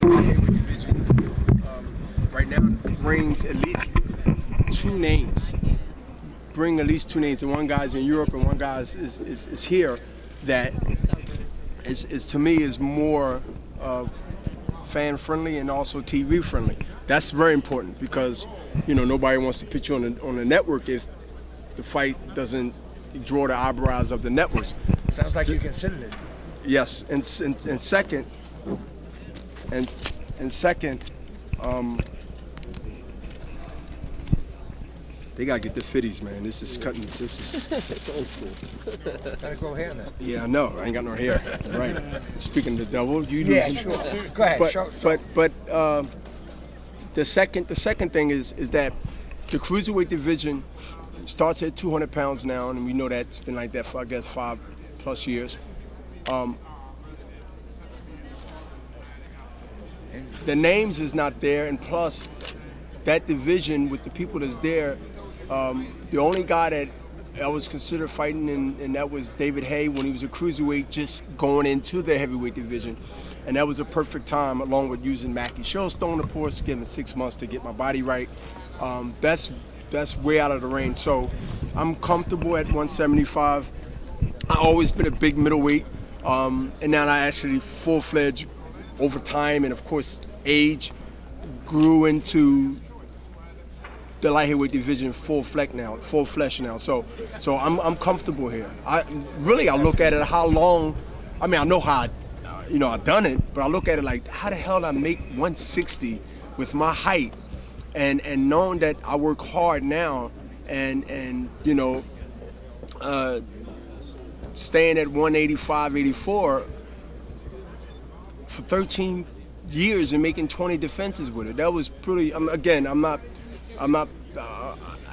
Heavyweight division right now brings at least two names. Bring at least two names, and one guy's in Europe and one guy's is here. That is to me is more fan friendly and also TV friendly. That's very important because nobody wants to put you on the network if the fight doesn't draw the eyebrows of the networks. Sounds like you considered it. Yes, and second, they gotta get the fitties, man. This is cutting. This is it's old school. Gotta grow hair now. Yeah, I know. I ain't got no hair. Right. Speaking of the devil, you yeah, losing. Sure. Go ahead. But the second thing is that the cruiserweight division starts at 200 pounds now, and we know that's been like that for I guess 5+ years. The names is not there, and plus that division with the people that's there, the only guy that I was considered fighting and that was David Haye when he was a cruiserweight just going into the heavyweight division. And that was a perfect time along with using Mackie Showstone, of course, giving 6 months to get my body right. That's way out of the range. So I'm comfortable at 175. I've always been a big middleweight. And now I actually full-fledged over time and of course age grew into the light heavyweight division full flesh now. So I'm comfortable here. I look at it how long. I mean I know how I've done it, but I look at it like how the hell did I make 160 with my height and knowing that I work hard now and staying at 185, 84 for 13 years and making 20 defenses with it. That was pretty.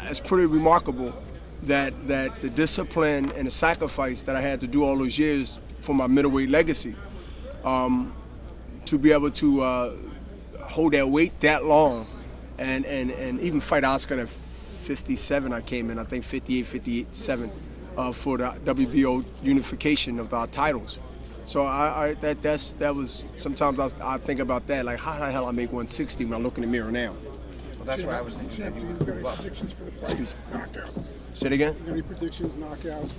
It's pretty remarkable that the discipline and the sacrifice that I had to do all those years for my middleweight legacy, to be able to hold that weight that long, and even fight Oscar at 57. I came in, I think 58, 57 for the WBO unification of our titles. So that was sometimes I think about that, like how the hell I make 160 when I look in the mirror now. Well, that's why I was thinking that you would move up. Predictions for the fight? Knockouts. Say it again? You got any predictions, knockouts?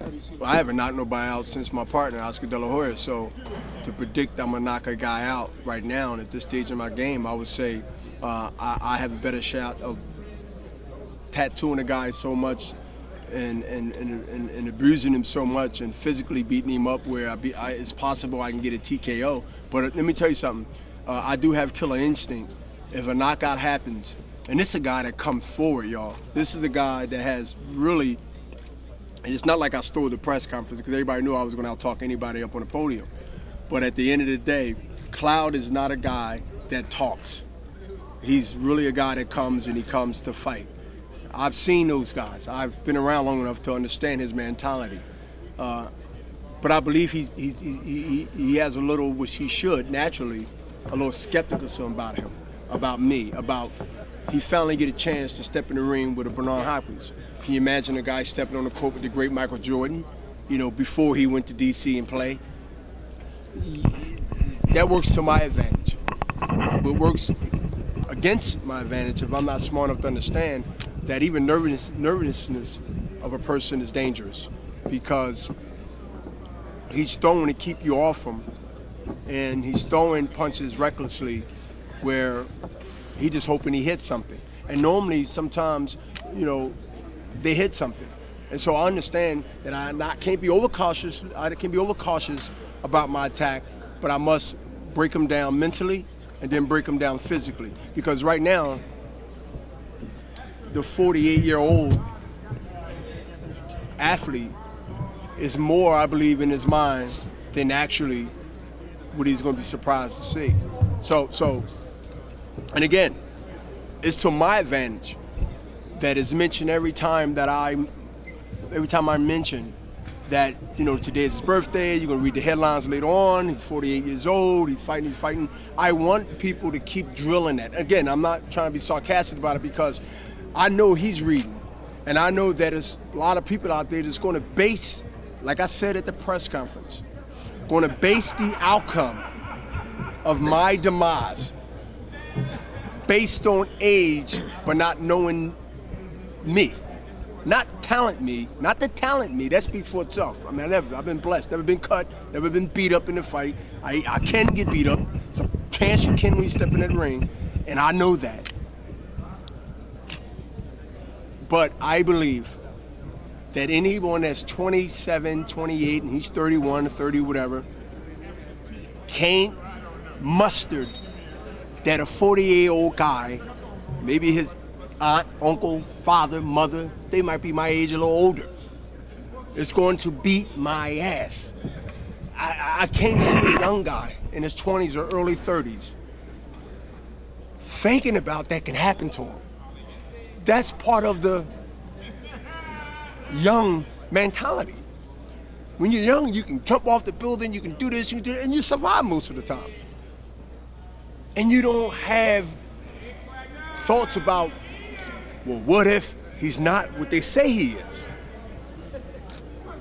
How do you see that? I haven't knocked nobody out since my partner, Oscar De La Hoya. So to predict I'm going to knock a guy out right now and at this stage of my game, I would say I have a better shot of tattooing a guy so much and abusing him so much and physically beating him up where it's possible I can get a TKO. But let me tell you something. I do have killer instinct. If a knockout happens, and this is a guy that comes forward, y'all. This is a guy that has really, and it's not like I stole the press conference because everybody knew I was going to out-talk anybody up on the podium. But at the end of the day, Cloud is not a guy that talks. He's really a guy that comes and he comes to fight. I've seen those guys. I've been around long enough to understand his mentality. But I believe he has a little, which he should naturally, a little skepticism about him, about me, about he finally get a chance to step in the ring with a Bernard Hopkins. Can you imagine a guy stepping on the court with the great Michael Jordan, before he went to DC and play? That works to my advantage. But works against my advantage if I'm not smart enough to understand that even nervousness of a person is dangerous because he's throwing to keep you off him, and he's throwing punches recklessly where he just hoping he hits something. And normally, sometimes, they hit something. And so I understand that I can't be overcautious. I can be overcautious about my attack, but I must break him down mentally and then break him down physically. Because right now, the 48-year-old athlete is more, I believe, in his mind than actually what he's going to be surprised to see. So, and again, it's to my advantage that is mentioned every time I mention that, today's his birthday, you're going to read the headlines later on, he's 48 years old, he's fighting. I want people to keep drilling that. Again, I'm not trying to be sarcastic about it because I know he's reading, and I know that there's a lot of people out there that's going to base, like I said at the press conference, going to base the outcome of my demise based on age, but not knowing me. Not talent me, not the talent me, that speaks for itself. I mean, I've been blessed, never been cut, never been beat up in a fight. I can get beat up. It's a chance you can when you step in that ring, and I know that. But I believe that anyone that's 27, 28, and he's 31 or 30, whatever, can't muster that a 48-year-old guy, maybe his aunt, uncle, father, mother, they might be my age, a little older, is going to beat my ass. I can't see a young guy in his 20s or early 30s thinking about that can happen to him. That's part of the young mentality. When you're young, you can jump off the building, you can do this, you can do that, and you survive most of the time. And you don't have thoughts about, well, what if he's not what they say he is?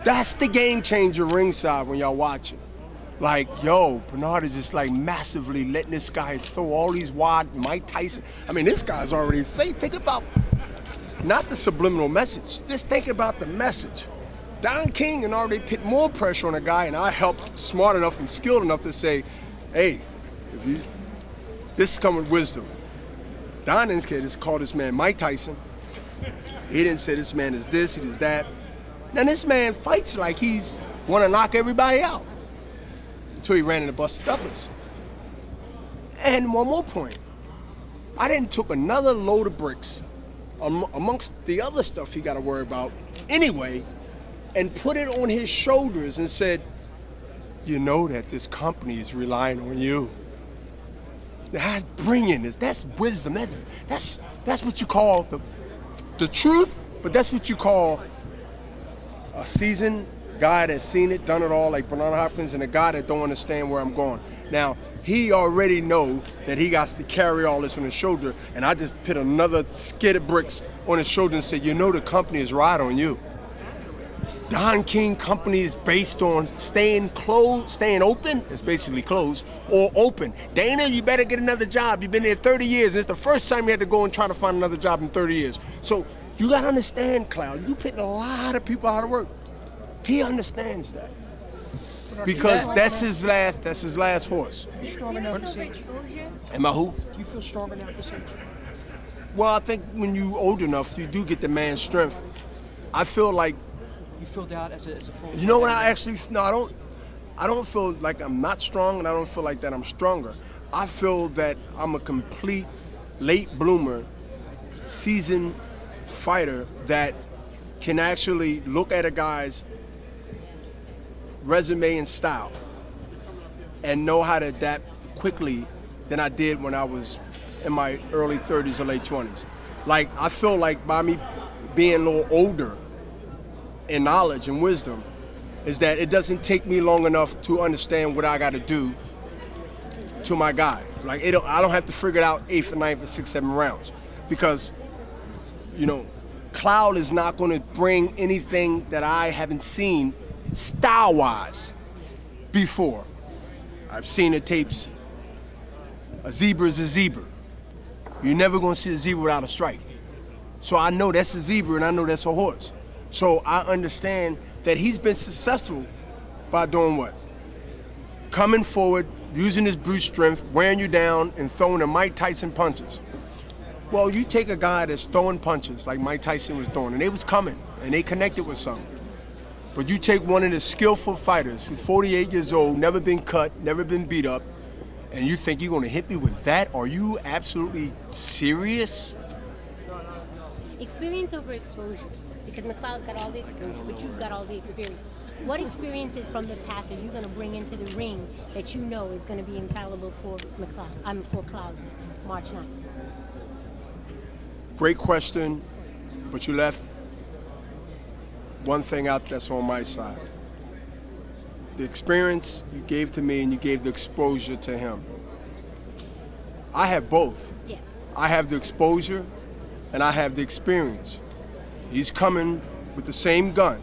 That's the game changer ringside when y'all watching. Like, yo, Bernard is just like massively letting this guy throw all these wide, Mike Tyson. I mean, this guy's already think about not the subliminal message, just think about the message. Don King had already put more pressure on a guy, and I helped smart enough and skilled enough to say, hey, this is coming with wisdom. Don didn't care, just called this man Mike Tyson. He didn't say this man is this, he is that. Now this man fights like he's want to knock everybody out until he ran into Buster Douglas. And one more point, I didn't took another load of bricks amongst the other stuff he got to worry about anyway, and put it on his shoulders and said, you know that this company is relying on you. That's brilliant. That's wisdom. That's what you call the truth, but that's what you call a seasoned guy that's seen it, done it all, like Bernard Hopkins, and a guy that don't understand where I'm going. Now, he already know that he got to carry all this on his shoulder, and I just put another skid of bricks on his shoulder and said, you know the company is right on you. Don King company is based on staying closed, staying open, it's basically closed, or open. Dana, you better get another job. You've been there 30 years, and it's the first time you had to go and try to find another job in 30 years. So you gotta understand, Cloud, you putting a lot of people out of work. He understands that. Because that's his last horse. Are you strong enough this age? Am I who? Do you feel strong enough this age? Well, I think when you old enough, you do get the man's strength. I feel like, You filled out as a full. you know what, I don't feel like I'm not strong, and I don't feel like that I'm stronger. I feel that I'm a complete late bloomer, seasoned fighter that can actually look at a guy's resume and style and know how to adapt quickly than I did when I was in my early 30s or late 20s. Like, I feel like by me being a little older in knowledge and wisdom is that it doesn't take me long enough to understand what I got to do to my guy. Like, I don't have to figure it out 8th, 9th, 6th, 7th rounds, because, you know, Cloud is not going to bring anything that I haven't seen style-wise before. I've seen the tapes. A zebra is a zebra. You're never going to see a zebra without a stripe. So I know that's a zebra, and I know that's a horse. So I understand that he's been successful by doing what? Coming forward, using his brute strength, wearing you down, and throwing the Mike Tyson punches. Well, you take a guy that's throwing punches like Mike Tyson was throwing, and they was coming, and they connected with something. But you take one of the skillful fighters who's 48 years old, never been cut, never been beat up, and you think you're gonna hit me with that? Are you absolutely serious? Experience over exposure, because McLeod's got all the exposure, but you've got all the experience. What experiences from the past are you going to bring into the ring that you know is going to be infallible for for Cloud March 9th? Great question, but you left one thing out that's on my side. The experience you gave to me, and you gave the exposure to him. I have both. Yes. I have the exposure and I have the experience. He's coming with the same gun.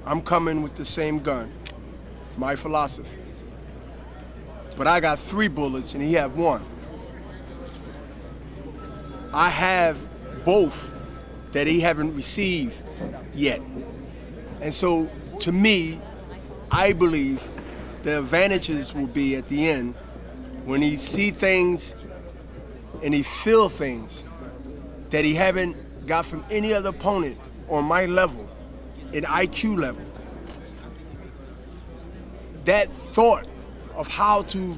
I'm coming with the same gun. My philosophy. but I got 3 bullets and he have 1. I have both that he haven't received yet. And so, to me, I believe the advantages will be at the end when he see things and he feel things that he haven't got from any other opponent on my level, in IQ level. That thought of how to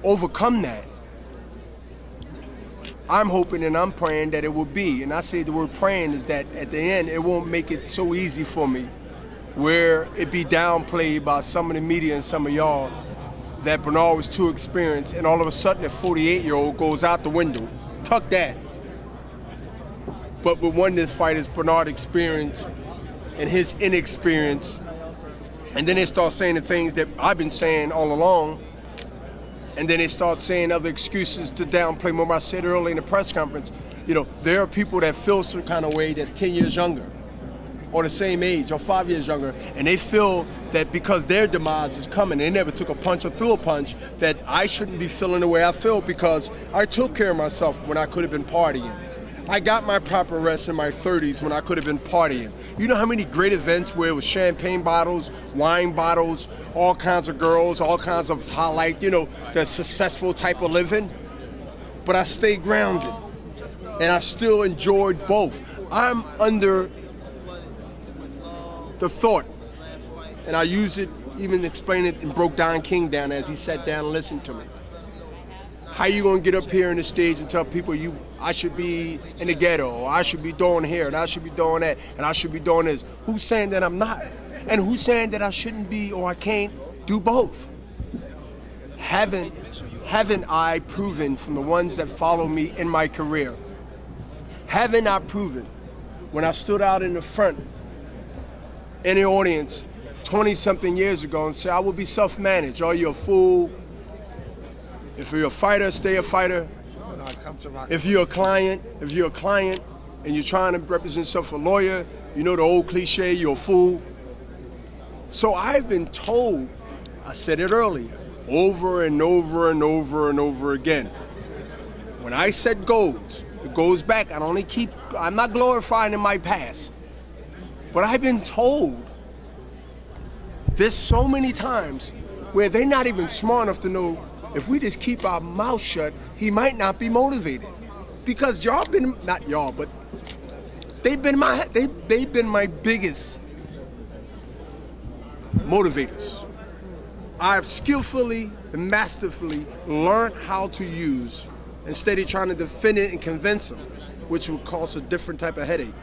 overcome that, I'm hoping and I'm praying that it will be. And I say the word praying is that at the end, it won't make it so easy for me where it be downplayed by some of the media and some of y'all that Bernard was too experienced, and all of a sudden, a 48-year-old goes out the window. Tuck that. But with one of this fighters, Bernard experience and his inexperience, and then they start saying the things that I've been saying all along, and then they start saying other excuses to downplay. Remember I said earlier in the press conference, you know, there are people that feel some kind of way that's 10 years younger, or the same age, or 5 years younger, and they feel that because their demise is coming, they never took a punch or threw a punch, that I shouldn't be feeling the way I feel because I took care of myself when I could have been partying. I got my proper rest in my 30s when I could have been partying. You know how many great events where it was champagne bottles, wine bottles, all kinds of girls, all kinds of highlight, you know, the successful type of living? But I stayed grounded, and I still enjoyed both. I'm under the thought, and I use it, even explain it, and broke Don King down as he sat down and listened to me. How you gonna get up here on the stage and tell people I should be in the ghetto, or I should be doing here, and I should be doing that, and I should be doing this? Who's saying that I'm not? And who's saying that I shouldn't be or I can't do both? Haven't I proven from the ones that follow me in my career? Haven't I proven when I stood out in the front in the audience 20-something years ago and said I will be self-managed? Oh, you're a fool. If you're a fighter, stay a fighter. If you're a client and you're trying to represent yourself a lawyer, you know the old cliche, you're a fool. So I've been told, I said it earlier, over and over and over and over again. When I set goals, it goes back. I'm not glorifying in my past, but I've been told this so many times where they're not even smart enough to know if we just keep our mouth shut, he might not be motivated. Because y'all been, not y'all, but they've been my biggest motivators. I've skillfully and masterfully learned how to use, instead of trying to defend it and convince them, which would cause a different type of headache.